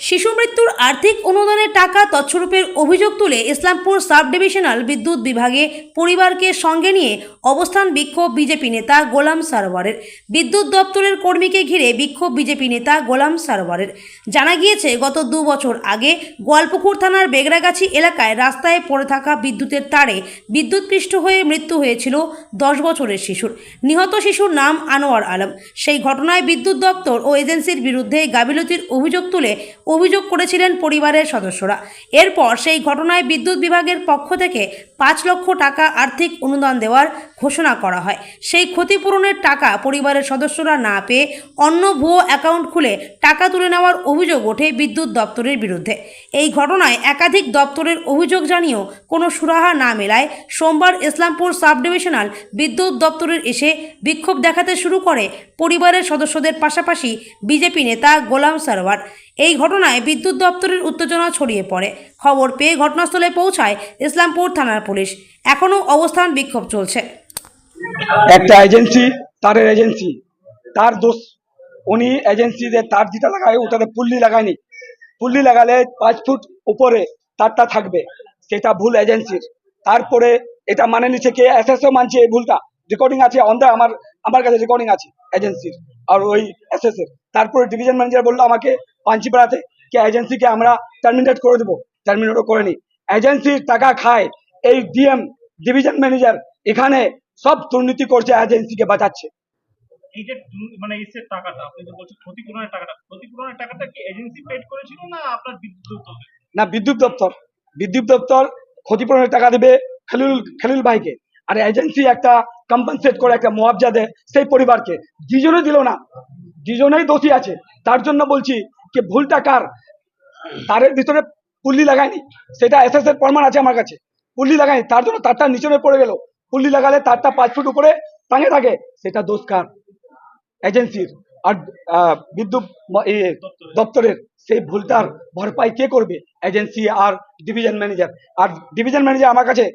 শিশু মৃত্যুর আর্থিক অনুদানের টাকা তছরূপের অভিযোগ তুলে ইসলামপুর সাব ডিভিশনাল বিদ্যুৎ বিভাগে পরিবারকে সঙ্গে নিয়ে অবস্থান বিক্ষোভ বিজেপি নেতা গোলাম সারওয়ারের। বিদ্যুৎ দপ্তরের কর্মীকে ঘিরে বিক্ষোভ বিজেপি নেতা গোলাম সারওয়ারের। জানা গিয়েছে, গত 2 বছর আগে গোয়ালপুকুর থানার বেগরাগাছি এলাকায় রাস্তায় পড়ে থাকা বিদ্যুতের তারে বিদ্যুৎপৃষ্ট হয়ে মৃত্যু হয়েছিল 10 বছরের শিশুর। নিহত শিশুর নাম আনোয়ার আলম। সেই ঘটনায় বিদ্যুৎ দপ্তর ও এজেন্সির বিরুদ্ধে গাফিলতির অভিযোগ তুলে অভিযোগ করেছিলেন পরিবারের সদস্যরা। এরপর সেই ঘটনায় বিদ্যুৎ বিভাগের পক্ষ থেকে 5 লক্ষ টাকা আর্থিক অনুদান দেওয়ার ঘোষণা করা হয়। সেই ক্ষতিপূরণের টাকা পরিবারের সদস্যরা না পেয়ে অন্য ভুয়ো অ্যাকাউন্ট খুলে টাকা তুলে নেওয়ার অভিযোগ ওঠে বিদ্যুৎ দপ্তরের বিরুদ্ধে। এই ঘটনায় একাধিক দপ্তরের অভিযোগ জানিয়েও কোনো সুরাহা না মেলায় সোমবার ইসলামপুর সাব ডিভিশনাল বিদ্যুৎ দপ্তরের এসে বিক্ষোভ দেখাতে শুরু করে পরিবারের সদস্যদের পাশাপাশি বিজেপি নেতা গোলাম সারওয়ার। এই ঘটনায় বিদ্যুৎ দপ্তরের উত্তেজনা ছড়িয়ে পড়ে। খবর পেয়ে ঘটনাস্থলে পৌঁছায় ইসলামপুর থানার পুলিশ। এখনও অবস্থান বিক্ষোভ চলছে। একটা এজেন্সি, তারের এজেন্সি, তার দোষ। উনি এজেন্সিতে তার যেটা লাগায় ওটাতে পুল্লি লাগায়নি। পুল্লি লাগালে 5 ফুট উপরে তারটা থাকবে, সেটা ভুল এজেন্সির। তারপরে এটা মানে নিচ্ছে কে, এসএসও মানছে এই ভুলটা। রেকর্ডিং আছে আমার কাছে রেকর্ডিং আছে এজেন্সির আর ওই এসএস এর। তারপরে ডিভিশন ম্যানেজার বললো আমাকে পাঞ্চিপাড়াতে কে এজেন্সিকে আমরা টার্মিনেট করে দেবো। টার্মিনেটও করেনি। এজেন্সির টাকা খায় এই ডিএম, ডিভিশন ম্যানেজার, এখানে সব দুর্নীতি করছে, এজেন্সিকে বাঁচাচ্ছে। এই যে মানে এই যে টাকাটা আপনি যে বলছেন ক্ষতিপূরণের টাকাটা কি এজেন্সি পেড করেছিল না আপনার বিদ্যুৎ দপ্তর? না, বিদ্যুৎ দপ্তর ক্ষতিপূরণের টাকা দেবে খালিল ভাইকে, আর এজেন্সি একটা কম্পেনসেট করে একটা মুআবজা দেয় সেই পরিবারকে। দুজনে দিল না, দুজনেই দোষী আছে। তার জন্য বলছি যে ভুলটা কার। তারের ভিতরে পুল্লি লাগায়নি, সেটা এসএস এর প্রমাণ আছে আমার কাছে। পুল্লি লাগায়নি, তার জন্য তারটা নিচনে পড়ে গেল। পুল্লি লাগালে তারটা 5 ফুট উপরে টাঙে থাকে, সেটা দোষ কার? এজেন্সির। আর বিদ্যুৎ দপ্তরের সেই ভুলটার ভরপাই কে করবে? এজেন্সি আর ডিভিশন ম্যানেজার। আর ডিভিশন ম্যানেজার আমার কাছে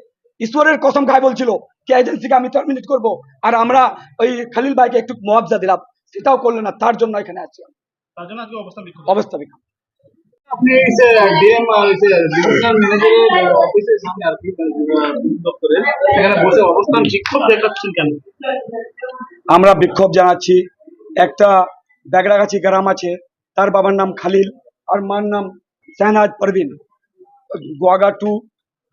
ঈশ্বরের কসম খায় বলছিল যে এজেন্সিকে আমি টার্মিনেট করব, আর আমরা ওই খালিল ভাইকে একটু মুআবজা দিলাম, সেটাও করলো না। তার জন্য এখানে আছি, তার জন্য আজকে অবস্থা অবস্থা। আপনি ডিএম ডিভিশনাল ম্যানেজারের অফিসের সামনে আর কি বিদ্যুৎ দপ্তরের সেখানে বসে অবস্থান বিক্ষোভ দেখাচ্ছেন কেন? আমরা বিক্ষোভ জানাচ্ছি, একটা বেগরাগাছি গ্রাম আছে, তার বাবার নাম খালিল আর মার নাম শাহনাজ পারভিন। গোয়াগা 2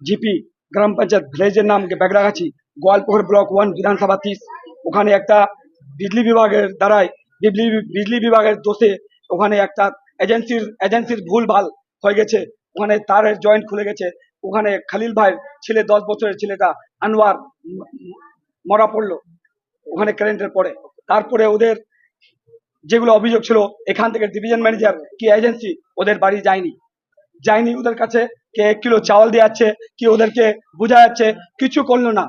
জিপি গ্রাম পঞ্চায়েত, ভিলেজের নাম বেগরাগাছি, গোয়ালপুকুর ব্লক 1 বিধানসভা 30। ওখানে একটা বিজলি বিভাগের দ্বারাই বিজলি বিভাগের দোষে ওখানে একটা এজেন্সির ভুল ভাল হয়ে গেছে। ওখানে তারের জয়েন্ট খুলে গেছে। ওখানে খালিল ভাইয়ের ছেলে, 10 বছরের ছেলেটা আনোয়ার মরা পড়লো ওখানে কারেন্টের পরে। তারপরে ওদের যেগুলো অভিযোগ ছিল, এখান থেকে ডিভিশন ম্যানেজার কি এজেন্সি ওদের বাড়ি যায়নি ওদের কাছে, কে 1 কিলো চাওয়াল দিয়ে যাচ্ছে, কি ওদেরকে বোঝা যাচ্ছে, কিছু করলো না।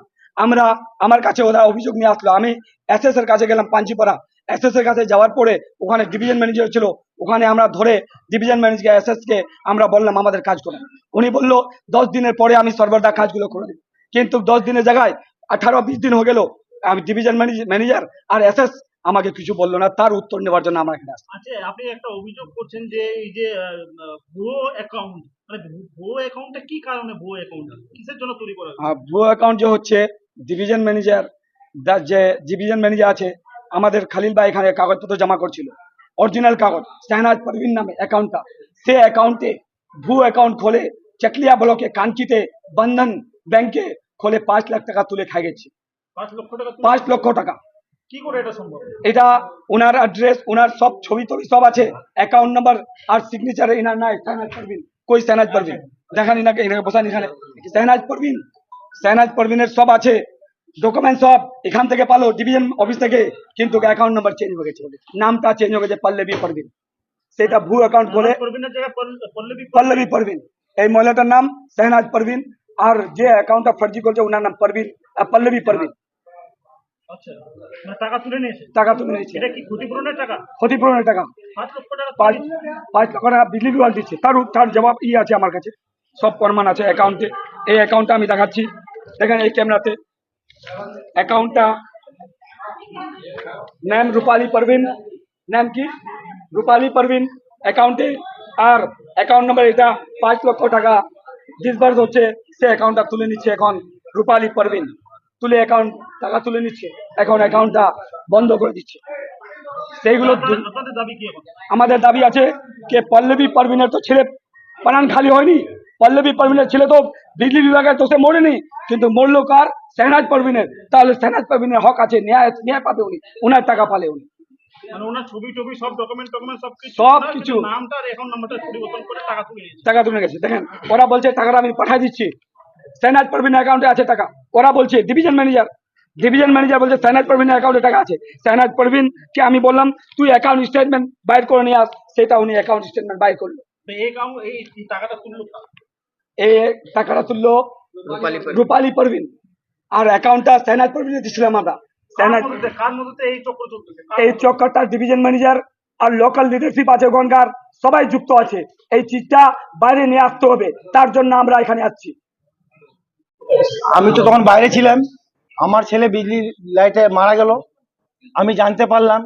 আমার কাছে ওরা অভিযোগ নিয়ে আসলো। আমি এসএস এর কাছে গেলাম পাঞ্চিপাড়া। এসএস এর কাছে যাওয়ার পরে ওখানে ডিভিশন ম্যানেজার ছিল। ওখানে আমরা ধরে ডিভিশন ম্যানেজার এসএস কে আমরা বললাম আমাদের কাজ করে। উনি বললো 10 দিনের পরে আমি সর্বদা কাজগুলো করে দেব। কিন্তু 10 দিনের জায়গায় 18-20 দিন হয়ে গেল। আমি ডিভিশন ম্যানেজার আর এসএস আমাকে কিছু বললো না। তার উত্তর নেওয়ার জন্য আমরা এখানে আসছি। আচ্ছা, আপনি একটা অভিযোগ করছেন যে এই যে ভুয়ো অ্যাকাউন্ট, মানে ভুয়ো অ্যাকাউন্টটা কি কারণে ভুয়ো অ্যাকাউন্ট কিসের জন্য তৈরি করা হয়েছে? ভুয়ো অ্যাকাউন্ট যে হচ্ছে, ডিভিশন ম্যানেজার আছে আমাদের খালিল ভাই, এখানে কাগজপত্র জমা করছিল, অরিজিনাল কাগজ, শাহনাজ পারভিন নামে অ্যাকাউন্টটা। সে অ্যাকাউন্টে ভুয়ো অ্যাকাউন্ট খোলে চকলিয়া ব্লকে কাঞ্চিতে বন্ধন ব্যাংকে খোলে 5 লাখ টাকা তুলে খাই গেছে। 5 লক্ষ টাকা? 5 লক্ষ টাকা। কি করে এটা সম্ভব? এটা ওনার অ্যাড্রেস, ওনার সব ছবি টবি সব আছে, অ্যাকাউন্ট নাম্বার আর সিগনেচারে ইনার নাই শাহনাজ পারভিন। কই শাহনাজ পারভিন? দেখান ইনাকে, বসান এখানে। শাহনাজ পারভিনের সব আছে ডকুমেন্ট, সব এখান থেকে পালো ডিভিশন অফিস থেকে। কিন্তু অ্যাকাউন্ট নাম্বার চেঞ্জ হয়ে গেছে, নামটা চেঞ্জ হয়ে গেছে পল্লবী পারভিন। সেটা ভুয়ো অ্যাকাউন্ট বলে পারভিনের জায়গায় পল্লবী পারভিন। এই মহিলাটার নাম শাহনাজ পারভিন, আর যে অ্যাকাউন্টটা ফার্জি করছে ওনার নাম পল্লবী পারভিন। আচ্ছা, মানে টাকা তুলে নিয়েছে? টাকা তুলে নিয়েছে। এটা কি ক্ষতিপূরণের টাকা? ক্ষতিপূরণের টাকা 5 লক্ষ টাকা। 5 লক্ষ টাকা বিজলি বিভাগ দিচ্ছে। তার জবাব আছে আমার কাছে, সব প্রমাণ আছে অ্যাকাউন্টে। এই অ্যাকাউন্টটা আমি দেখাচ্ছি, দেখেন এই ক্যামেরাতে। অ্যাকাউন্টটা নাম রূপালী পারভিন, নাম কি রূপালী পারভিন। অ্যাকাউন্টে আর অ্যাকাউন্ট নাম্বার এটা 5 লক্ষ টাকা ডিসবার্স হচ্ছে, সে অ্যাকাউন্টটা তুলে নিচ্ছে এখন রূপালী পারভিন, তুলে অ্যাকাউন্ট টাকা তুলে নিচ্ছে, এখন অ্যাকাউন্টটা বন্ধ করে দিচ্ছে। সেইগুলো আপনাদের দাবি কি এখন? আমাদের দাবি আছে যে পল্লবী পারভিনের তো ছেলে পানান খালি হয়নি, পল্লবী পারভিনের ছেলে তো বিজলি বিভাগের তো সে মরেনি, কিন্তু মরলো কার? শেহনাজ পারভিনের। তাহলে শেহনাজ পারভিনের হক আছে, ন্যায় পাবে উনি, ওনার টাকা পালে উনি। মানে ওনার ছবি টবি সব ডকুমেন্ট সবকিছু সবকিছু। নামটা আর অ্যাকাউন্ট নাম্বারটা পরিবর্তন করে টাকা তুলে নিয়েছে। টাকা তুলে গেছে, দেখেন ওরা বলছে টাকাটা আমি পাঠিয়ে দিচ্ছি, শেহনাজ পারভিনের অ্যাকাউন্টে আছে টাকা। ওরা বলছে ডিভিশন ম্যানেজার বলছে শেহনাজ পারভিনের অ্যাকাউন্টে টাকা আছে। শেহনাজ পারভিনকে আমি বললাম তুই অ্যাকাউন্ট স্টেটমেন্ট বাইর করে নিয়ে আস, সেটা উনি অ্যাকাউন্ট স্টেটমেন্ট বাইর করলো। তো এই টাকাটা তুললো কারা? এই টাকাটা তুললো রূপালী পারভিন, আর অ্যাকাউন্টটা শেহনাজ পারভিনে দিচ্ছিলাম আমরা। কার মধ্যে এই চক্র চলতেছে? এই চক্করটা ডিভিশন ম্যানেজার আর লোকাল লিডারশিপ আছে ওখানকার, সবাই যুক্ত আছে। এই চিজটা বাইরে নিয়ে আসতে হবে, তার জন্য আমরা এখানে আসছি। আমি তো তখন বাইরে ছিলাম, আমার ছেলে বিজলি লাইটে মারা গেল, আমি জানতে পারলাম।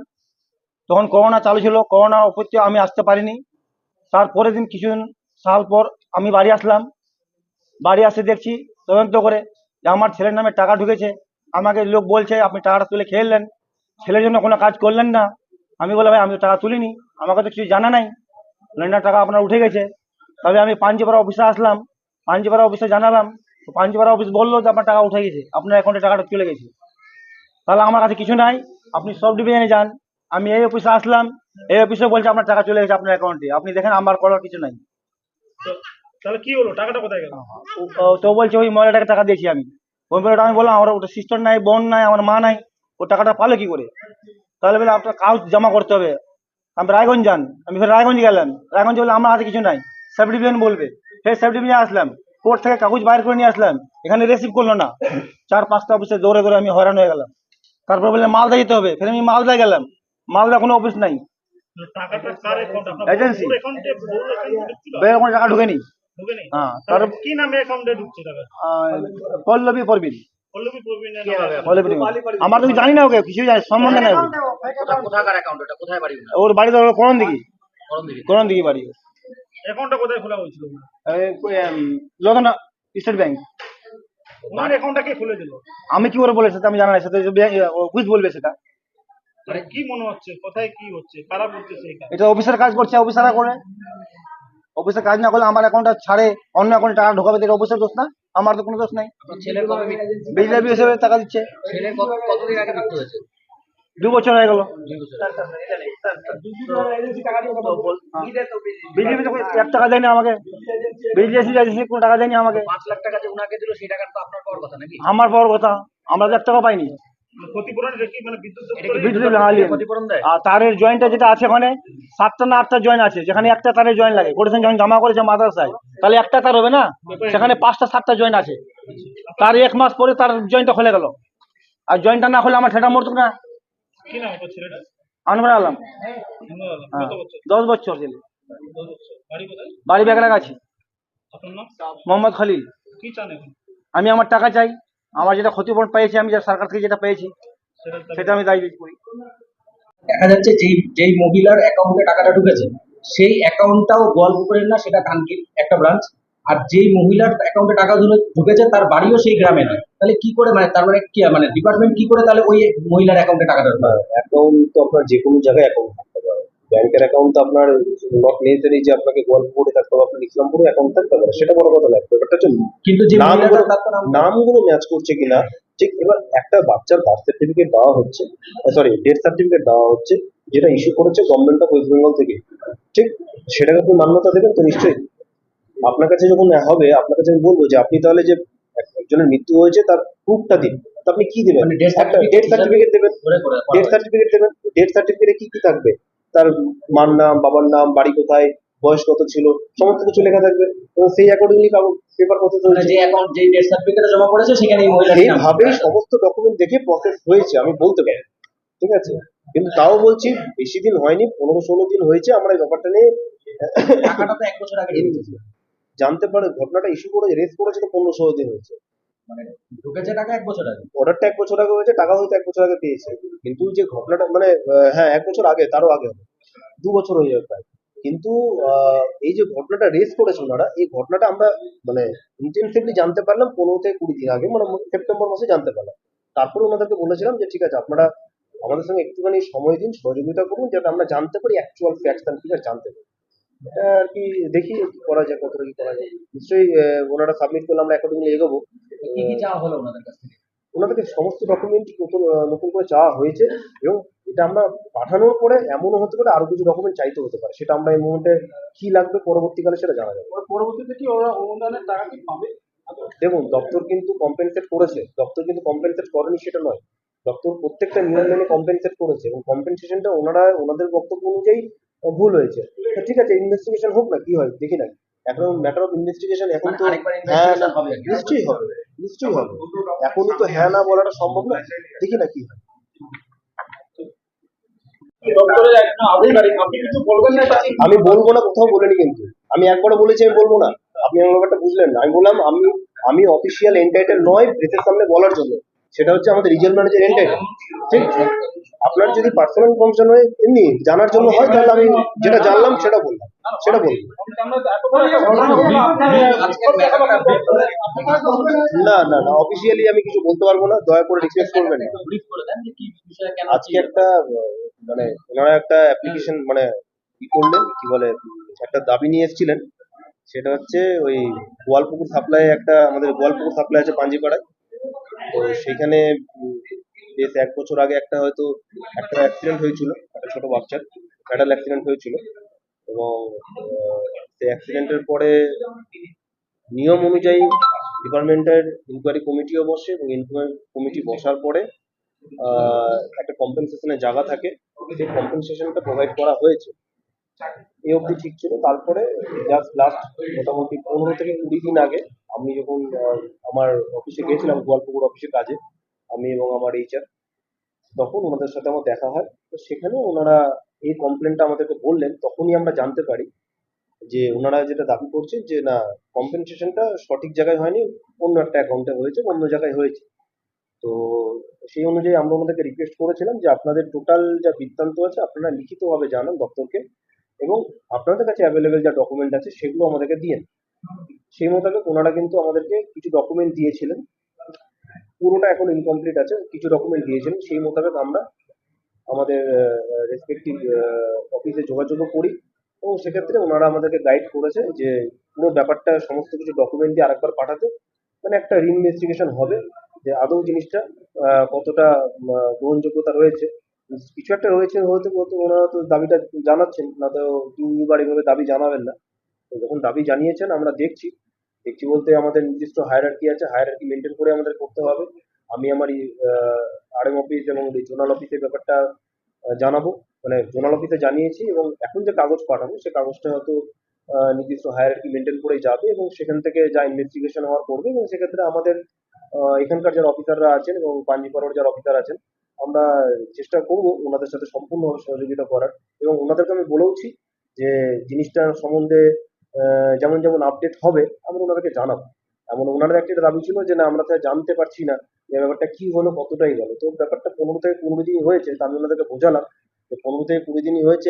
তখন করোনা চালু ছিল, করোনার উপরতে আমি আসতে পারিনি। তারপরে দিন কিছুদিন সাল পর আমি বাড়ি আসলাম, বাড়ি আসে দেখছি তদন্ত করে যে আমার ছেলের নামে টাকা ঢুকেছে। আমাকে লোক বলছে আপনি টাকাটা তুলে খেললেন, ছেলের জন্য কোনো কাজ করলেন না। আমি বললাম ভাই আমি তো টাকা তুলিনি, আমাকে তো কিছু জানা নাই। বললেন না টাকা আপনার উঠে গেছে। তবে আমি পাঞ্জিপাড়া অফিসে আসলাম, পাঞ্জিপাড়া অফিসে জানালাম, তো পাঞ্জিপাড়া অফিস বললো যে আপনার টাকা উঠে গেছে, আপনার অ্যাকাউন্টে টাকাটা চলে গেছে। তাহলে আমার কাছে কিছু নাই, আপনি সব ডিভিশনে যান। আমি এই অফিসে আসলাম, এই অফিসে বলছে আপনার টাকা চলে গেছে আপনার অ্যাকাউন্টে, আপনি দেখেন আমার করার কিছু নাই। তাহলে কি হলো, টাকাটা কোথায় গেল? তো বলছে ওই মহিলাটাকে টাকা দিয়েছি আমি। ওই মহিলাটা আমি বললাম আমার ওটা সিস্টার নাই, বোন নাই, আমার মা নাই, ও টাকাটা পালো কি করে? তাহলে বলে আপনার কাগজ জমা করতে হবে, আমি রায়গঞ্জ যান। আমি ফের রায়গঞ্জ গেলাম, রায়গঞ্জ বলে আমার হাতে কিছু নাই, সাব ডিভিশন বলবে। ফের সাব ডিভিশনে আসলাম, কোর্ট থেকে কাগজ বাইর করে নিয়ে আসলাম, এখানে রিসিভ করলো না। 4-5টা অফিসে দৌড়ে দৌড়ে আমি হয়রান হয়ে গেলাম। তারপর বললেন মালদা যেতে হবে, ফের আমি মালদা গেলাম, মালদা কোনো অফিস নাই, টাকাটা কার অ্যাকাউন্ট? আপনার এজেন্সি অ্যাকাউন্টে বড় অ্যাকাউন্টে ঢুকছিল? বের কোনো টাকা ঢুকেনি। ঢুকেনি? হ্যাঁ, তাহলে তার কি নামে অ্যাকাউন্টে ঢুকছে টাকা? পল্লবী পারভিন, পল্লবী প্রবীণের পল্লবী পারভিন। আমার তো জানি না, ওকে কিছু জানি সম্বন্ধে নাই ওর। কোথাকার অ্যাকাউন্ট, এটা কোথায় বাড়ি? ওর বাড়ি তো করণ দিঘি, করণ দিঘি। করণ দিঘি বাড়ি। অ্যাকাউন্টটা কোথায় খোলা হয়েছিল? লদনা স্টেট ব্যাংক। ওনার অ্যাকাউন্টটা কে খুলে দিল? আমি কি করে বলে সেটা আমি জানা নাই, সেটা অফিস বলবে সেটা। মানে কি মনে হচ্ছে, কোথায় কি হচ্ছে, কারা করতেছে এটা? এটা অফিসের কাজ করছে, অফিসাররা করে। অফিসের কাজ না করলে আমার অ্যাকাউন্টটা ছাড়ে অন্য অ্যাকাউন্টে টাকা ঢোকাবে, এটা অফিসের দোষ না, আমার তো কোনো দোষ নাই। আপনার ছেলের কবে বিজলি হিসেবে টাকা দিচ্ছে। ছেলের কতদিন আগে মৃত্যু হয়েছে? 2 বছর হয়ে গেল। 2 বছর। বিজলি 1 টাকা দেয়নি আমাকে, বিজলি এসেছে কোনো টাকা দেয়নি আমাকে। 5 লাখ টাকা যে উনাকে দিল সেই টাকাটা তো আপনার পাওয়ার কথা নাকি? আমার পাওয়ার কথা, আমরা তো 1 টাকা পাইনি। ক্ষতিপূরণ এটা কি মানে বিদ্যুৎ এটা কি দপ্তরে? বিদ্যুৎ বিদ্যুৎ হালিয়ে। ক্ষতিপূরণ দেয়? আর তারের জয়েন্টটা যেটা আছে ওখানে 7টা না 8টা জয়েন্ট আছে, যেখানে একটা তারের জয়েন্ট লাগে, কোটেশন যখন জমা করেছে মাদ্রাসায়, তাহলে একটা তার হবে না, সেখানে 5টা 7টা জয়েন্ট আছে। তার 1 মাস পরে তার জয়েন্টটা খুলে গেল, আর জয়েন্টটা না খুলে আমার ঠেটা মরতো না। কি নাম আপনার ছেলেটা? আনবার আলম। ধন্যবাদ। হ্যাঁ, কত বছর? 10 বছর ছেলে। 10 বছর। বাড়ি কোথায়? বাড়ি বেগড়াগাছি। আপনার নাম? মোহাম্মদ খলিল। কি চান এখন? আমি আমার টাকা চাই, আমার যেটা ক্ষতিপূরণ পেয়েছি, আমি যা সরকার থেকে যেটা পেয়েছি সেটা আমি দাবি করি। দেখা যাচ্ছে যেই মহিলার অ্যাকাউন্টে টাকাটা ঢুকেছে সেই অ্যাকাউন্টটাও গোয়ালপুকুরের না, সেটা ধানকির একটা ব্রাঞ্চ। আর যেই মহিলার অ্যাকাউন্টে টাকা ঢুকেছে তার বাড়িও সেই গ্রামে নয়। তাহলে কি করে, মানে তার মানে কি, মানে ডিপার্টমেন্ট কি করে তাহলে ওই মহিলার অ্যাকাউন্টে টাকাটা ঢুকাবে? অ্যাকাউন্ট তো আপনার যে কোনো জায়গায় অ্যাকাউন্ট থাকতে পারে। ব্যাংকের অ্যাকাউন্ট তো আপনার নট নেসেসারি যে আপনাকে গোয়ালপুরে থাকতে হবে, আপনার ইসলামপুরে অ্যাকাউন্ট থাকতে পারে, সেটা বড় কথা নয়। ব্যাপারটা হচ্ছে কিন্তু যে মহিলাটা তার তো নাম নামগুলো ম্যাচ করছে কিনা। ঠিক, এবার একটা বাচ্চার বার্থ সার্টিফিকেট দেওয়া হচ্ছে, সরি ডেথ সার্টিফিকেট দেওয়া হচ্ছে, যেটা ইস্যু করেছে গভর্নমেন্ট অফ ওয়েস্ট বেঙ্গল থেকে। ঠিক, সেটাকে আপনি মান্যতা দেবেন তো নিশ্চয়ই। আপনার কাছে যখন হবে, আপনার কাছে আমি বলবো যে আপনি তাহলে যে একজনের মৃত্যু হয়েছে তার প্রুফটা দিন। তো আপনি কি দেবেন? মানে death একটা ডেথ সার্টিফিকেট দেবেন। ডেথ সার্টিফিকেট দেবেন, ডেথ সার্টিফিকেটে কি কি থাকবে? তার মার নাম, বাবার নাম, বাড়ি কোথায়, বয়স কত ছিল, সমস্ত কিছু লেখা থাকবে, এবং সেই অ্যাকর্ডিংলি পেপার কত মানে চলছে, যে অ্যাকাউন্ট যেই ডেথ সার্টিফিকেটে জমা করেছে সেখানে এই মহিলার নাম এইভাবেই সমস্ত ডকুমেন্ট দেখে প্রসেস হয়েছে আমি বলতে পারি। ঠিক আছে, কিন্তু তাও বলছি বেশি দিন হয়নি, 15-16 দিন হয়েছে আমরা এই ব্যাপারটা নিয়ে টাকাটা তো 1 বছর আগে ঢুকেছে। জানতে পারে। ঘটনাটা ইস্যু করেছে, রেস করেছে তো 15-16 দিন হয়েছে। মানে ঢুকেছে টাকা 1 বছর আগে। অর্ডারটা 1 বছর আগে হয়েছে, টাকা হয়তো 1 বছর আগে পেয়েছে, কিন্তু যে ঘটনাটা মানে হ্যাঁ 1 বছর আগে, তারও আগে হবে, 2 বছর হয়ে যাবে প্রায়। কিন্তু এই যে ঘটনাটা রেস করেছে ওনারা, এই ঘটনাটা আমরা মানে ইন্টেনসিভলি জানতে পারলাম 15 থেকে 20 দিন আগে, মানে সেপ্টেম্বর মাসে জানতে পারলাম। তারপরে ওনাদেরকে বলেছিলাম যে ঠিক আছে, আপনারা আমাদের সঙ্গে একটুখানি সময় দিন, সহযোগিতা করুন, যাতে আমরা জানতে পারি অ্যাকচুয়াল ফ্যাক্টস অ্যান্ড ফিগার জানতে পারি। এটা আর কি, দেখি কি করা যায়, কতটা কি করা যায়। নিশ্চয়ই ওনারা সাবমিট করলে আমরা অ্যাকর্ডিংলি এগোবো। কি কি চাওয়া হলো ওনাদের কাছ থেকে? ওনাদেরকে সমস্ত ডকুমেন্ট নতুন করে চাওয়া হয়েছে, এবং এটা আমরা পাঠানোর পরে এমনও হতে পারে আরো কিছু ডকুমেন্ট চাইতে হতে পারে, সেটা আমরা এই মুহূর্তে কি লাগবে পরবর্তীকালে সেটা জানা যাবে। পরবর্তীতে কি ওরা অনুদানের টাকা কি পাবে? দেখুন, দপ্তর কিন্তু কম্পেনসেট করেছে, দপ্তর কিন্তু কম্পেনসেট করেনি সেটা নয়, দপ্তর প্রত্যেকটা নিয়ম মেনে কম্পেনসেট করেছে, এবং কম্পেনসেশনটা ওনাদের বক্তব্য অনুযায়ী ভুল হয়েছে। তো ঠিক আছে, ইনভেস্টিগেশন হোক না, কি হয় দেখি না। এখন ম্যাটার অফ ইনভেস্টিগেশন, এখন মানে তো আরেকবার হ্যাঁ না, ইনভেস্টিগেশন হবে আর কি। নিশ্চয়ই হবে, নিশ্চয়ই হবে। এখনই তো হ্যাঁ না বলাটা সম্ভব না, দেখি না কি হয়। দপ্তরের একজন আধিকারিক, আপনি কিছু বলবেন না এটা? আমি বলবো না, কোথাও বলিনি, কিন্তু আমি একবারও বলেছি আমি বলবো না। আপনি আমার ব্যাপারটা বুঝলেন না। আমি বললাম আমি অফিসিয়াল এন্টাইটেল নয় প্রেসের সামনে বলার জন্য, সেটা হচ্ছে আমাদের রিজিয়নাল ম্যানেজার এন্টাইটেল। ঠিক, আপনার যদি পার্সোনাল ইনফরমেশন হয় এমনি জানার জন্য হয়, তাহলে আমি যেটা জানলাম সেটা বললাম, সেটা বলবো। না না না, অফিসিয়ালি আমি কিছু বলতে পারবো না, দয়া করে রিকোয়েস্ট করবেন না। ব্রিফ করে দেন যে কি বিষয়ে কেন আজকে একটা মানে ওনারা একটা অ্যাপ্লিকেশন মানে কি করলেন, কি বলে, একটা দাবি নিয়ে এসেছিলেন। সেটা হচ্ছে ওই গোয়ালপুকুর সাপ্লাই, একটা আমাদের গোয়ালপুকুর সাপ্লাই আছে পাঞ্জিপাড়ায়। তো সেখানে বেশ 1 বছর আগে একটা হয়তো একটা অ্যাক্সিডেন্ট হয়েছিল, একটা ছোট বাচ্চার ফ্যাটাল অ্যাক্সিডেন্ট হয়েছিল। এবং সেই অ্যাক্সিডেন্টের পরে নিয়ম অনুযায়ী ডিপার্টমেন্টের ইনকোয়ারি কমিটিও বসে, এবং ইনকোয়ারি কমিটি বসার পরে একটা কম্পেনসেশনের জায়গা থাকে, সেই কম্পেনসেশনটা প্রোভাইড করা হয়েছে। এই অবধি ঠিক ছিল। তারপরে জাস্ট লাস্ট মোটামুটি 15 থেকে 20 দিন আগে আমি যখন আমার অফিসে গেছিলাম, গোয়ালপুকুর অফিসে কাজে, আমি এবং আমার এইচআর, তখন ওনাদের সাথে আমার দেখা হয়। তো সেখানে ওনারা এই কমপ্লেনটা আমাদেরকে বললেন, তখনই আমরা জানতে পারি যে ওনারা যেটা দাবি করছেন যে না, কম্পেনসেশনটা সঠিক জায়গায় হয়নি, অন্য একটা অ্যাকাউন্টে হয়েছে, অন্য জায়গায় হয়েছে। তো সেই অনুযায়ী আমরা ওনাদেরকে রিকোয়েস্ট করেছিলাম যে আপনাদের টোটাল যা বৃত্তান্ত আছে আপনারা লিখিতভাবে জানান দপ্তরকে, এবং আপনাদের কাছে অ্যাভেলেবেল যা ডকুমেন্ট আছে সেগুলো আমাদেরকে দিয়েন। সেই মোতাবেক ওনারা কিন্তু আমাদেরকে কিছু ডকুমেন্ট দিয়েছিলেন, পুরোটা এখন ইনকমপ্লিট আছে, কিছু ডকুমেন্ট দিয়েছিলেন। সেই মোতাবেক আমরা আমাদের রেসপেক্টিভ অফিসে যোগাযোগও করি, এবং সেক্ষেত্রে ওনারা আমাদেরকে গাইড করেছে যে পুরো ব্যাপারটা সমস্ত কিছু ডকুমেন্ট দিয়ে আরেকবার পাঠাতে, মানে একটা রিইনভেস্টিগেশন হবে যে আদৌ জিনিসটা কতটা গ্রহণযোগ্যতা রয়েছে। কিছু একটা রয়েছে হয়তো, ওনারা তো দাবিটা জানাচ্ছেন না, তো দুবার এইভাবে দাবি জানাবেন না। তো যখন দাবি জানিয়েছেন আমরা দেখছি, দেখছি বলতে আমাদের নির্দিষ্ট হায়ারার্কি আছে, হায়ারার্কি মেনটেন করে আমাদের করতে হবে। আমি আমার আরএম অফিস এবং জোনাল অফিসের ব্যাপারটা জানাবো, মানে জোনাল অফিসে জানিয়েছি, এবং এখন যে কাগজ পাঠাবো সে কাগজটা হয়তো নির্দিষ্ট হায়ারার্কি মেনটেন করে যাবে, এবং সেখান থেকে যা ইনভেস্টিগেশন হওয়ার করবে। এবং সেক্ষেত্রে আমাদের এখানকার যারা অফিসাররা আছেন এবং পাঞ্জিপাড়ার যারা অফিসার আছেন, আমরা চেষ্টা করব ওনাদের সাথে সম্পূর্ণভাবে সহযোগিতা করার। এবং ওনাদেরকে আমি বলেওছি যে জিনিসটার সম্বন্ধে যেমন যেমন আপডেট হবে আমরা ওনাদেরকে জানাবো। এমন ওনাদের একটা দাবি ছিল যে না, আমরা তো জানতে পারছি না যে ব্যাপারটা কি হলো, কতটাই গেল। তো ব্যাপারটা 15 থেকে 20 দিনই হয়েছে, তা আমি ওনাদেরকে বোঝালাম যে 15 থেকে 20 দিনই হয়েছে,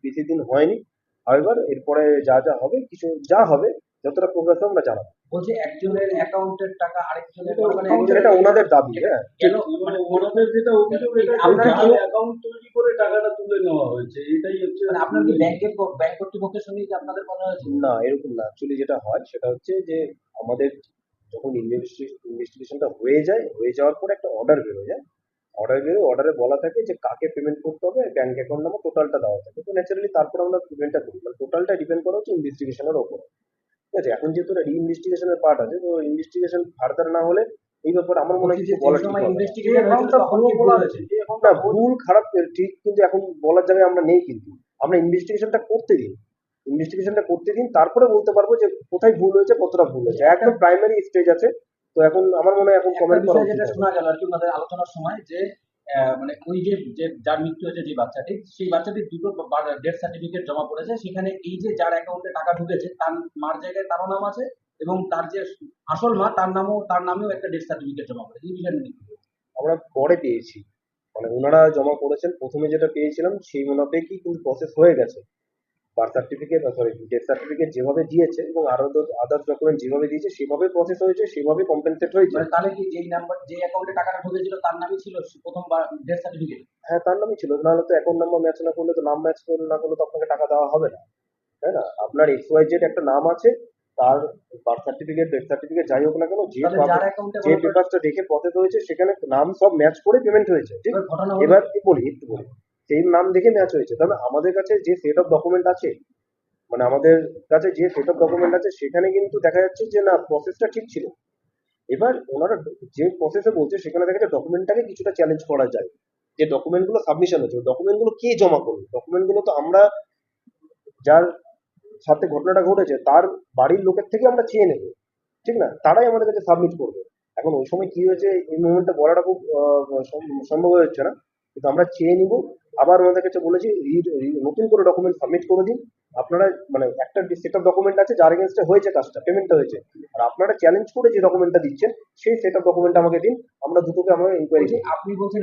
বেশি দিন হয়নি। হাওয়েভার এরপরে যা যা হবে, কিছু যা হবে যতটা প্রোগ্রেস আমরা জানাবো। বলছে একজনের অ্যাকাউন্টের টাকা আরেকজনের মানে এটা ওনাদের দাবি। হ্যাঁ, কেন মানে ওনাদের যেটা অভিযোগ, এটা আপনারা জাল অ্যাকাউন্ট তৈরি করে টাকাটা তুলে নেওয়া হয়েছে, এটাই হচ্ছে। মানে আপনার কি ব্যাংক কর্তৃপক্ষের সঙ্গে কি আপনাদের কথা হয়েছে? না, এরকম না। অ্যাকচুয়ালি যেটা হয় সেটা হচ্ছে যে আমাদের যখন ইনভেস্টিগেশনটা হয়ে যায়, হয়ে যাওয়ার পর একটা অর্ডার বেরোয় যায়। অর্ডারে বলা থাকে যে কাকে পেমেন্ট করতে হবে, ব্যাংক অ্যাকাউন্ট নাম্বার, টোটালটা দেওয়া থাকে। তো ন্যাচারালি তারপর আমরা পেমেন্টটা করি, মানে টোটালটা ডিপেন্ড করা হচ্ছে ইনভেস্টিগেশনের ওপর। ঠিক আছে, এখন যেহেতু রিইনভেস্টিগেশনের পার্ট আছে, তো ইনভেস্টিগেশন ফার্দার না হলে এই ব্যাপারে আমার মনে হয় কিছু বলা ঠিক হবে না। ইনভেস্টিগেশন হয়েছিল তখন কি ভুল হয়েছে? না, ভুল খারাপ ঠিক, কিন্তু এখন বলার জায়গায় আমরা নেই। কিন্তু আমরা ইনভেস্টিগেশনটা করতে দিন, তারপরে বলতে পারবো যে কোথায় ভুল হয়েছে, কতটা ভুল হয়েছে। একদম প্রাইমারি স্টেজ আছে। তো এখন আমার মনে হয় এখন একটা কমেন্ট করা বিষয় উচিত যেটা হবে। শোনা গেল আর কি ওনাদের আলোচনার সময়, যে মানে ওই যে যে যার মৃত্যু হয়েছে যে বাচ্চাটি, সেই বাচ্চাটির দুটো ডেথ সার্টিফিকেট জমা পড়েছে। সেখানে এই যে যার অ্যাকাউন্টে টাকা ঢুকেছে তার মার জায়গায় তারও নাম আছে, এবং তার যে আসল মা তার নামেও একটা ডেথ সার্টিফিকেট জমা পড়েছে। এই বিষয়টা নিয়ে কি বলবেন? আমরা পরে পেয়েছি, মানে ওনারা জমা করেছেন, প্রথমে যেটা পেয়েছিলাম সেই মোতাবেকই কিন্তু প্রসেস হয়ে গেছে। বার্থ সার্টিফিকেট ডেথ সার্টিফিকেট যেভাবে দিয়েছে এবং আরো আদার্স ডকুমেন্ট যেভাবে দিয়েছে সেভাবে প্রসেস হয়েছে, সেভাবে কম্পেনসেট হয়েছে। মানে তাহলে কি যেই নাম্বার যে অ্যাকাউন্টে টাকাটা ঢুকেছিল তার নামই ছিল প্রথমবার ডেথ সার্টিফিকেট? হ্যাঁ, তার নামই ছিল, নাহলে তো অ্যাকাউন্ট নাম্বার ম্যাচ না করলে তো নাম ম্যাচ না করলে তো আপনাকে টাকা দেওয়া হবে না, তাই না? আপনার XYZ একটা নাম আছে, তার বার্থ সার্টিফিকেট ডেথ সার্টিফিকেট যাই হোক না কেন, তাহলে যার অ্যাকাউন্টে যে পেপারটা দেখে প্রসেস হয়েছে সেখানে নাম সব ম্যাচ করে পেমেন্ট হয়েছে, ঠিক? ঘটনা হলো এবার একটু বলি, সেই নাম দেখে ম্যাচ হয়েছে, তাহলে আমাদের কাছে যে সেট অফ ডকুমেন্ট আছে, মানে আমাদের কাছে যে সেট অফ ডকুমেন্ট আছে সেখানে কিন্তু দেখা যাচ্ছে যে না, প্রসেসটা ঠিক ছিল। এবার ওনারা যে প্রসেসে বলছে সেখানে দেখা যাচ্ছে ডকুমেন্টটাকে কিছুটা চ্যালেঞ্জ করা যায়, যে ডকুমেন্টগুলো সাবমিশন হয়েছে, ডকুমেন্টগুলো কে জমা করবে? ডকুমেন্টগুলো তো আমরা যার সাথে ঘটনাটা ঘটেছে তার বাড়ির লোকের থেকে আমরা চেয়ে নেবো, ঠিক না? তারাই আমাদের কাছে সাবমিট করবে। এখন ওই সময় কি হয়েছে এই মুহূর্তে বলাটা খুব সম্ভব হয়ে হচ্ছে না, কিন্তু আমরা চেয়ে নিব। আবার আমাদের কাছে বলেছি নতুন করে ডকুমেন্ট সাবমিট করে দিন আপনারা, মানে একটা সেট অফ ডকুমেন্ট আছে যার এগেনস্টে হয়েছে কাজটা, পেমেন্টটা হয়েছে, আর আপনারা চ্যালেঞ্জ করে যে ডকুমেন্টটা দিচ্ছেন সেই সেট অফ ডকুমেন্ট আমাকে দিন, আমরা দুটোকে আমরা ইনকোয়ারি। আপনি বলছেন